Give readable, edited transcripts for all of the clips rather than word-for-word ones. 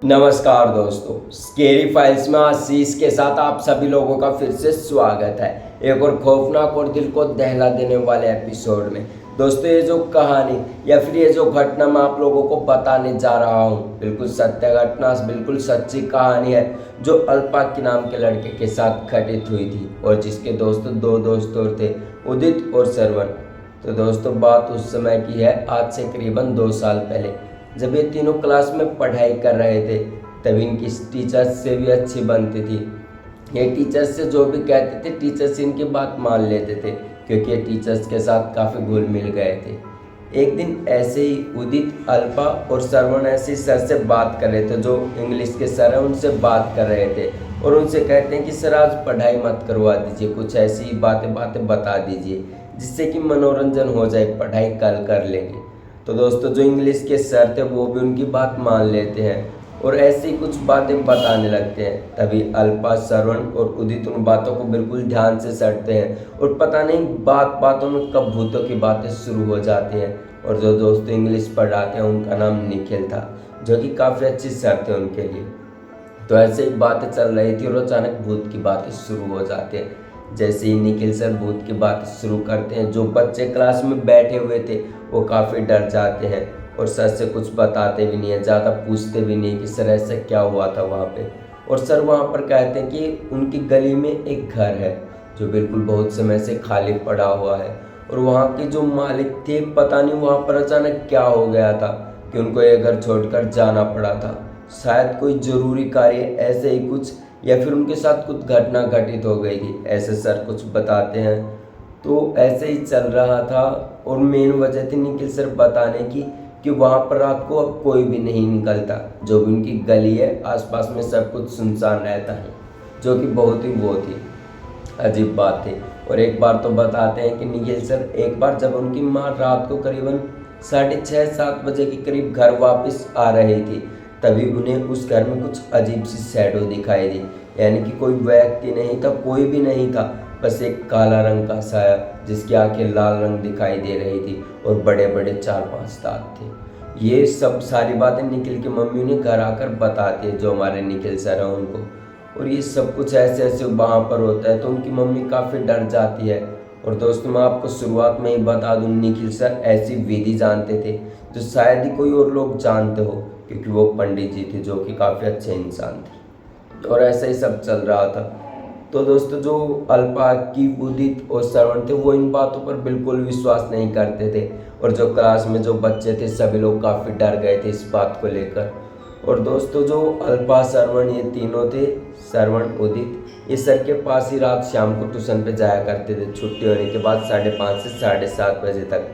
नमस्कार दोस्तों, scary files में आशीष के साथ आप सभी लोगों का फिर से स्वागत है एक और खौफनाक और दिल को दहला देने वाले एपिसोड में। दोस्तों, ये जो कहानी या फिर ये जो घटना मैं आप लोगों को बताने जा रहा हूँ, बिल्कुल सत्य घटना, बिल्कुल सच्ची कहानी है जो अल्पा के नाम के लड़के के साथ घटित हुई थी और जिसके दो दोस्त और थे, उदित और श्रवण। तो दोस्तों, बात उस समय की है, आज से करीबन 2 साल पहले, जब ये तीनों क्लास में पढ़ाई कर रहे थे। तभी इनकी टीचर्स से भी अच्छी बनती थी। ये टीचर्स से जो भी कहते थे, टीचर्स इनकी बात मान लेते थे क्योंकि ये टीचर्स के साथ काफ़ी घुल मिल गए थे। एक दिन ऐसे ही उदित, अल्पा और श्रवण ऐसे ही सर से बात कर रहे थे, जो इंग्लिश के सर हैं उनसे बात कर रहे थे और उनसे कहते हैं कि सर आज पढ़ाई मत करवा दीजिए, कुछ ऐसी बातें बता दीजिए जिससे कि मनोरंजन हो जाए, पढ़ाई कल कर लेंगे। तो दोस्तों, जो इंग्लिश के सर थे वो भी उनकी बात मान लेते हैं और ऐसी कुछ बातें बताने लगते हैं। तभी अल्पा, श्रवण और उदित उन बातों को बिल्कुल ध्यान से सुनते हैं और पता नहीं बातों में कब भूतों की बातें शुरू हो जाती हैं। और जो दोस्त इंग्लिश पढ़ाते हैं उनका नाम निखिल था, जो कि काफ़ी अच्छी सर थे उनके लिए। तो ऐसे ही बातें चल रही थी और अचानक भूत की बातें शुरू हो जाती हैं। जैसे ही निखिल सर भूत की बात शुरू करते हैं, जो बच्चे क्लास में बैठे हुए थे वो काफ़ी डर जाते हैं और सर से कुछ बताते भी नहीं है, ज़्यादा पूछते भी नहीं कि सर ऐसा क्या हुआ था वहाँ पे। और सर वहाँ पर कहते हैं कि उनकी गली में एक घर है जो बिल्कुल बहुत समय से खाली पड़ा हुआ है और वहाँ के जो मालिक थे, पता नहीं वहाँ पर अचानक क्या हो गया था कि उनको ये घर छोड़कर जाना पड़ा था। शायद कोई ज़रूरी कार्य, ऐसे ही कुछ, या फिर उनके साथ कुछ घटना घटित हो गई थी, ऐसे सर कुछ बताते हैं। तो ऐसे ही चल रहा था और मेन वजह थी निखिल सर बताने की कि वहाँ पर रात को अब कोई भी नहीं निकलता, जो भी उनकी गली है आसपास में सब कुछ सुनसान रहता है, जो कि बहुत ही अजीब बात थी। और एक बार तो बताते हैं कि निखिल सर एक बार जब उनकी माँ रात को करीबन 6:30-7 बजे के करीब घर वापस आ रही थी, तभी उन्हें उस घर में कुछ अजीब सी शैडो दिखाई दी। यानी कि कोई व्यक्ति नहीं था, कोई भी नहीं था, बस एक काला रंग का साया जिसकी आंखें लाल रंग दिखाई दे रही थी और बड़े बड़े 4-5 दांत थे। ये सब सारी बातें निखिल की मम्मी ने घर आकर बताती है, जो हमारे निखिल सर हैं उनको। और ये सब कुछ ऐसे वहाँ पर होता है तो उनकी मम्मी काफ़ी डर जाती है। और दोस्तों, मैं आपको शुरुआत में ही बता दूं, निखिल सर ऐसी विधि जानते थे जो शायद ही कोई और लोग जानते हो, क्योंकि वो पंडित जी थे जो कि काफ़ी अच्छे इंसान थे। और ऐसा ही सब चल रहा था। तो दोस्तों, जो अल्पा की, उदित और श्रवण थे वो इन बातों पर बिल्कुल विश्वास नहीं करते थे और जो क्लास में जो बच्चे थे सभी लोग काफ़ी डर गए थे इस बात को लेकर। और दोस्तों, जो अल्पा, श्रवण, ये तीनों थे, श्रवण, उदित, ये सर के पास ही रात शाम को ट्यूशन पे जाया करते थे, छुट्टी होने के बाद 5:30 से 7:30 बजे तक।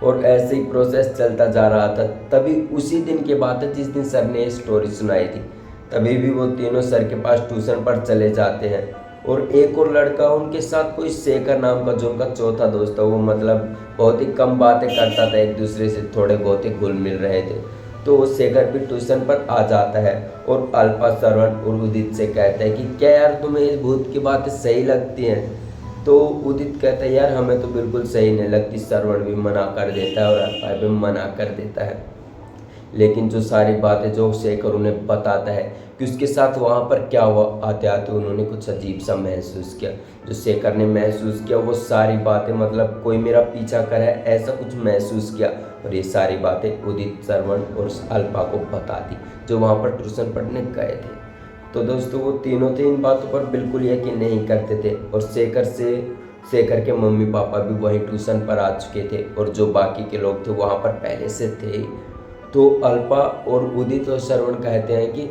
और ऐसे ही प्रोसेस चलता जा रहा था। तभी उसी दिन की बात है जिस दिन सर ने ये स्टोरी सुनाई थी। तभी भी वो तीनों सर के पास ट्यूशन पर चले जाते हैं और एक और लड़का उनके साथ, कोई शेखर नाम का, जो उनका चौथा दोस्त था, वो मतलब बहुत ही कम बातें करता था, एक दूसरे से थोड़े बहुत ही घुल मिल रहे थे। तो वो शेखर भी ट्यूशन पर आ जाता है और अल्पा, श्रवण और उदित से कहता है कि क्या यार तुम्हें इस भूत की बातें सही लगती हैं। तो उदित कहता है यार हमें तो बिल्कुल सही नहीं लगती। श्रवण भी मना कर देता है और अल्पा भी मना कर देता है। लेकिन जो सारी बातें जो शेखर उन्हें बताता है कि उसके साथ वहाँ पर क्या हुआ, आते आते उन्होंने कुछ अजीब सा महसूस किया। जो शेखर ने महसूस किया वो सारी बातें, मतलब कोई मेरा पीछा कर है, ऐसा कुछ महसूस किया। और ये सारी बातें उदित, श्रवण और अल्पा को बता दी, जो वहाँ पर ट्यूशन पढ़ने गए थे। तो दोस्तों, वो तीनों थे इन बातों पर बिल्कुल यकीन नहीं करते थे और शेखर के मम्मी पापा भी वहीं ट्यूशन पर आ चुके थे और जो बाकी के लोग थे वहाँ पर पहले से थे। तो अल्पा और उदित और श्रवण कहते हैं कि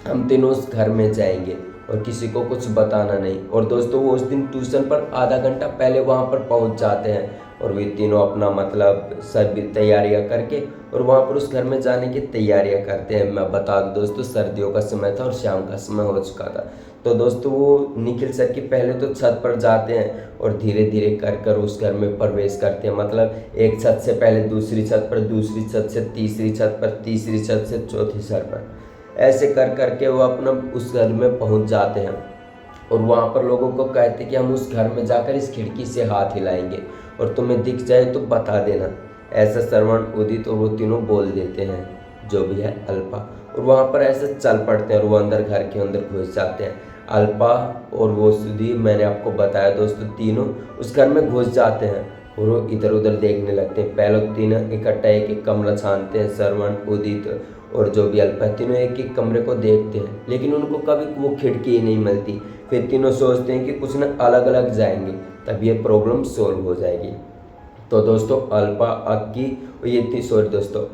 हम तीनों उस घर में जाएंगे और किसी को कुछ बताना नहीं। और दोस्तों, वो उस दिन ट्यूशन पर आधा घंटा पहले वहाँ पर पहुँच जाते हैं और वे तीनों अपना मतलब सभी तैयारियाँ करके और वहाँ पर उस घर में जाने की तैयारियाँ करते हैं। मैं बता दूँ दोस्तों, सर्दियों का समय था और शाम का समय हो चुका था। तो दोस्तों, वो निखिल सर की पहले तो छत पर जाते हैं और धीरे धीरे कर उस घर में प्रवेश करते हैं। मतलब एक छत से पहले दूसरी छत पर, दूसरी छत से तीसरी छत पर, तीसरी छत से चौथी छत पर, ऐसे कर के वो अपना उस घर में पहुंच जाते हैं। और वहाँ पर लोगों को कहते कि हम उस घर में जाकर इस खिड़की से हाथ हिलाएंगे और तुम्हें दिख जाए तो बता देना। ऐसा श्रवण, उदित और वो तीनों बोल देते हैं। जो भी है अल्पा, और वहाँ पर ऐसे चल पड़ते हैं और वो अंदर घर के अंदर घुस जाते हैं। अल्पा और वो सुधीर, मैंने आपको बताया दोस्तों, तीनों उस घर में घुस जाते हैं और वो इधर उधर देखने लगते हैं। पहले तीनों इकट्ठा एक एक कमरा छानते हैं, श्रवण, उदित और जो भी अल्पा, तीनों एक एक कमरे को देखते हैं, लेकिन उनको कभी वो खिड़की ही नहीं मिलती। फिर तीनों सोचते हैं कि कुछ ना अलग अलग जाएंगे, तब ये प्रॉब्लम सॉल्व हो जाएगी। तो दोस्तों अल्पा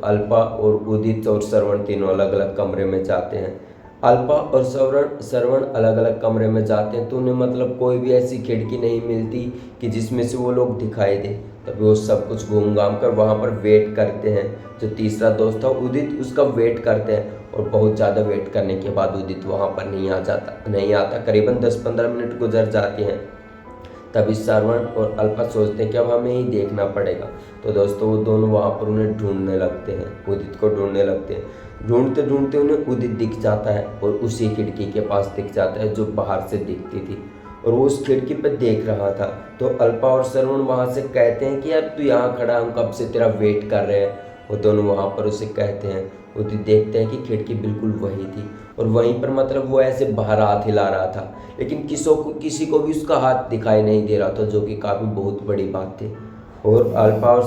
अल्पा और उदित और श्रवण तीनों अलग अलग कमरे में जाते हैं। अल्पा और श्रवण अलग अलग कमरे में जाते हैं तो उन्हें मतलब कोई भी ऐसी खिड़की नहीं मिलती कि जिसमें से वो लोग दिखाई दे। तभी वो सब कुछ घूम घाम कर वहाँ पर वेट करते हैं। जो तीसरा दोस्त था उदित, उसका वेट करते हैं और बहुत ज़्यादा वेट करने के बाद उदित वहाँ पर नहीं आता। करीबन 10-15 मिनट गुजर जाते हैं। तभी श्रवण और अल्पा सोचते हैं कि अब हमें ही देखना पड़ेगा। तो दोस्तों वो दोनों वहाँ पर उन्हें ढूंढने लगते हैं, उदित को ढूंढने लगते हैं। ढूंढते ढूंढते उन्हें उदित दिख जाता है और उसी खिड़की के पास दिख जाता है जो बाहर से दिखती थी, और वो उस खिड़की पर देख रहा था। तो अल्पा और श्रवण वहाँ से कहते हैं कि यार तू यहाँ खड़ा, हम कब से तेरा वेट कर रहे हैं। वो दोनों वहाँ पर उसे कहते हैं। उदित देखते हैं कि खिड़की बिल्कुल वही थी और वहीं पर मतलब वो ऐसे बाहर हाथ हिला रहा था, लेकिन किसी को भी उसका हाथ दिखाई नहीं दे रहा था, जो कि काफ़ी बहुत बड़ी बात थी। और अल्फा और